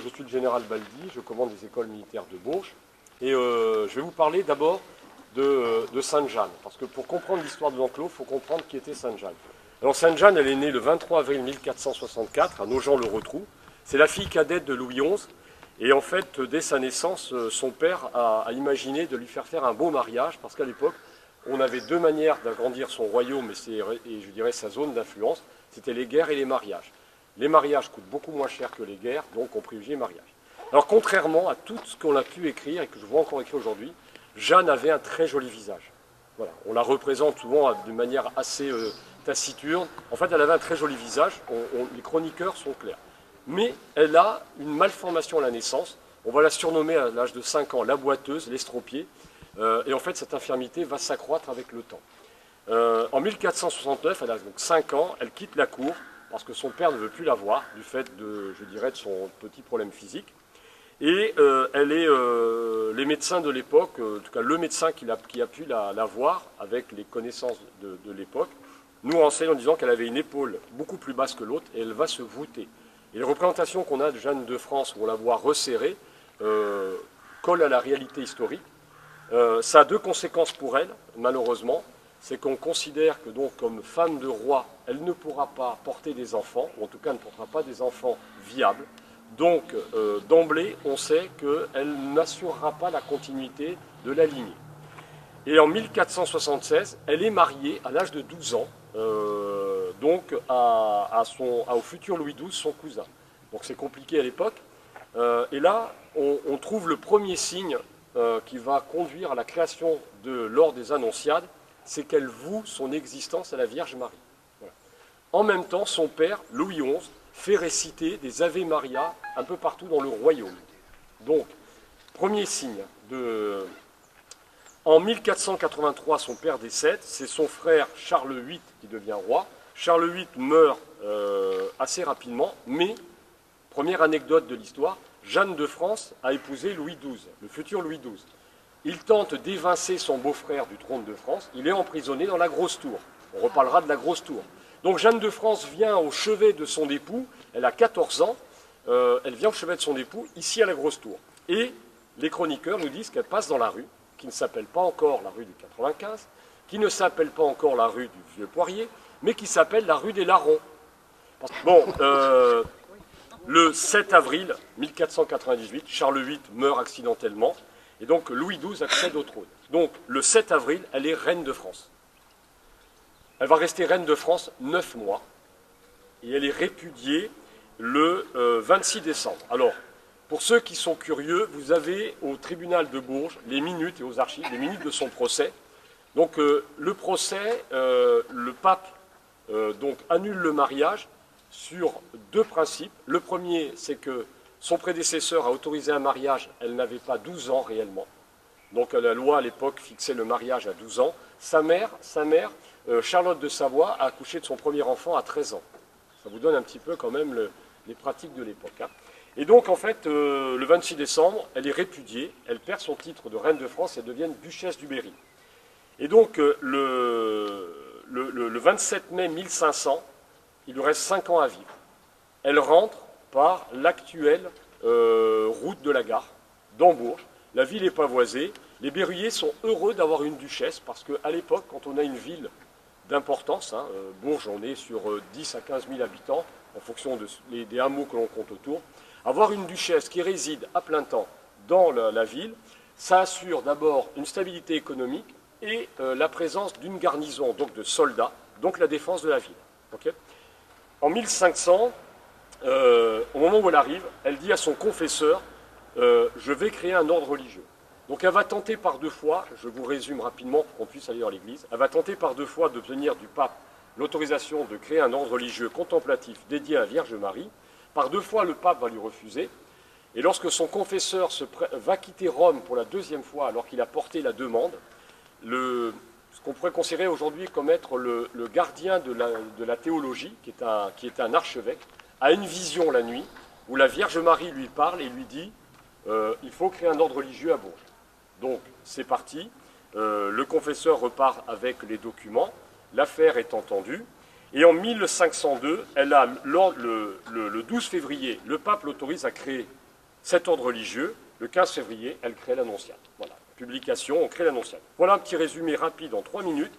Je suis le général Baldi, je commande les écoles militaires de Bourges et je vais vous parler d'abord de Sainte-Jeanne, parce que pour comprendre l'histoire de l'enclos, il faut comprendre qui était Sainte-Jeanne. Alors Sainte-Jeanne, elle est née le 23 avril 1464 à Nogent-le-Rotrou. C'est la fille cadette de Louis XI et en fait, dès sa naissance, son père a imaginé de lui faire un beau mariage, parce qu'à l'époque, on avait deux manières d'agrandir son royaume et je dirais sa zone d'influence, c'était les guerres et les mariages. Les mariages coûtent beaucoup moins cher que les guerres, donc on privilégie les mariages. Alors contrairement à tout ce qu'on a pu écrire et que je vois encore écrire aujourd'hui, Jeanne avait un très joli visage. Voilà. On la représente souvent de manière assez taciturne. En fait, elle avait un très joli visage, les chroniqueurs sont clairs. Mais elle a une malformation à la naissance. On va la surnommer à l'âge de 5 ans la boiteuse, l'estropié. Et en fait, cette infirmité va s'accroître avec le temps. En 1469, elle a donc 5 ans, elle quitte la cour, parce que son père ne veut plus la voir, du fait de, je dirais, de son petit problème physique. Et les médecins de l'époque, en tout cas le médecin qui a pu la voir, avec les connaissances de l'époque, nous renseigne en disant qu'elle avait une épaule beaucoup plus basse que l'autre, et elle va se voûter. Et les représentations qu'on a de Jeanne de France, où on la voit resserrée, collent à la réalité historique. Ça a deux conséquences pour elle, malheureusement. C'est qu'on considère que donc comme femme de roi, elle ne pourra pas porter des enfants, ou en tout cas ne portera pas des enfants viables. Donc d'emblée, on sait qu'elle n'assurera pas la continuité de la lignée. Et en 1476, elle est mariée à l'âge de 12 ans, donc au futur Louis XII, son cousin. Donc c'est compliqué à l'époque. Et là, on trouve le premier signe qui va conduire à la création de l'ordre des Annonciades, c'est qu'elle voue son existence à la Vierge Marie. Voilà. En même temps, son père, Louis XI, fait réciter des Ave Maria un peu partout dans le royaume. Donc, premier signe. En 1483, son père décède, c'est son frère Charles VIII qui devient roi. Charles VIII meurt assez rapidement, mais, première anecdote de l'histoire, Jeanne de France a épousé Louis XII, le futur Louis XII. Il tente d'évincer son beau-frère du trône de France. Il est emprisonné dans la Grosse Tour. On reparlera de la Grosse Tour. Donc Jeanne de France vient au chevet de son époux. Elle a 14 ans. Elle vient au chevet de son époux, ici à la Grosse Tour. Et les chroniqueurs nous disent qu'elle passe dans la rue, qui ne s'appelle pas encore la rue du 95, qui ne s'appelle pas encore la rue du Vieux Poirier, mais qui s'appelle la rue des Larrons. Bon, le 7 avril 1498, Charles VIII meurt accidentellement. Et donc Louis XII accède au trône. Donc le 7 avril, elle est reine de France. Elle va rester reine de France 9 mois. Et elle est répudiée le 26 décembre. Alors, pour ceux qui sont curieux, vous avez au tribunal de Bourges les minutes et aux archives, les minutes de son procès. Donc le procès, le pape donc, annule le mariage sur deux principes. Le premier, c'est que son prédécesseur a autorisé un mariage, elle n'avait pas 12 ans réellement. Donc la loi à l'époque fixait le mariage à 12 ans. Sa mère, Charlotte de Savoie, a accouché de son premier enfant à 13 ans. Ça vous donne un petit peu quand même les pratiques de l'époque. Hein. Et donc en fait, le 26 décembre, elle est répudiée, elle perd son titre de reine de France et devient duchesse du Berry. Et donc le 27 mai 1500, il lui reste 5 ans à vivre. Elle rentre par l'actuelle route de la gare, dans Bourges. La ville est pavoisée. Les Berruyers sont heureux d'avoir une duchesse, parce qu'à l'époque, quand on a une ville d'importance, hein, Bourges, on est sur 10 à 15 000 habitants, en fonction des hameaux que l'on compte autour, avoir une duchesse qui réside à plein temps dans la ville, ça assure d'abord une stabilité économique et la présence d'une garnison, donc de soldats, donc la défense de la ville. Okay. En 1500, au moment où elle arrive, elle dit à son confesseur je vais créer un ordre religieux. Donc elle va tenter par deux fois, je vous résume rapidement pour qu'on puisse aller dans l'église, elle va tenter par deux fois d'obtenir du pape l'autorisation de créer un ordre religieux contemplatif dédié à la Vierge Marie. Par deux fois, le pape va lui refuser. Et lorsque son confesseur va quitter Rome pour la deuxième fois, alors qu'il a porté la demande, ce qu'on pourrait considérer aujourd'hui comme être le gardien de la théologie, qui est un archevêque, a une vision la nuit, où la Vierge Marie lui parle et lui dit il faut créer un ordre religieux à Bourges. Donc, c'est parti. Le confesseur repart avec les documents. L'affaire est entendue. Et en 1502, le 12 février, le pape l'autorise à créer cet ordre religieux, le 15 février, elle crée l'Annonciade. Voilà, publication, on crée l'Annonciade. Voilà un petit résumé rapide en 3 minutes.